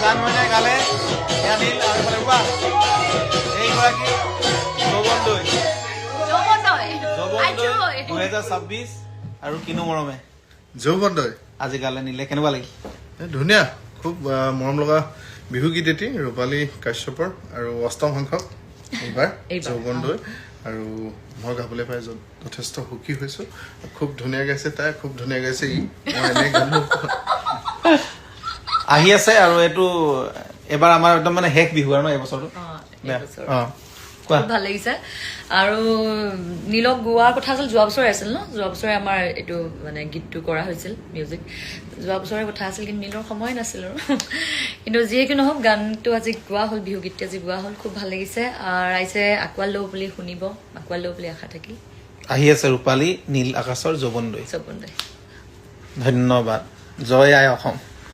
গান মইনাই গালে এয়া নীল আৰু এফালে কোৱা এইগৰাকী যৌৱনদৈ 2026 আৰু কিনো মৰমে যৌৱনদৈ আজি গালে নীলে কেনেকুৱা লাগিল ধুনীয়া খুব মৰম লগা বিহু গীত এটি ৰূপালী কাশ্যপৰ আৰু অষ্টম সংখ্যক এইবাৰ যৌৱনদৈ আৰু মই গাবলৈ পাই যথেষ্ট সুখী হৈছো খুব ধুনীয়া গাইছে তাই খুব ধুনীয়া গাইছে ই মই এনে গালো আহি আছে আৰু এইটো এবাৰ আমাৰ একদম মানে শেষ বিহু আৰু এই বছৰটো খুব ভাল লাগিছে আৰু নীলক গোৱাৰ কথা আছিল যোৱা বছৰে আছিল ন যোৱা বছৰে আমাৰ এইটো মানে গীতটো কৰা হৈছিল মিউজিক যোৱা বছৰে কথা আছিল কিন্তু নীলৰ সময় নাছিল আৰু কিন্তু যিয়ে কি নহওক গানটো আজি গোৱা হ'ল বিহু গীতটো আজি গোৱা হ'ল খুব ভাল লাগিছে ৰাইজে আঁকোৱাল লওঁ বুলি শুনিব আঁকোৱাল লওঁ বুলি আশা থাকিল আহি আছে ৰূপালী নীল আকাশৰ যৌৱনদৈ যৌৱনদৈ ধন্যবাদ জয় আই অসম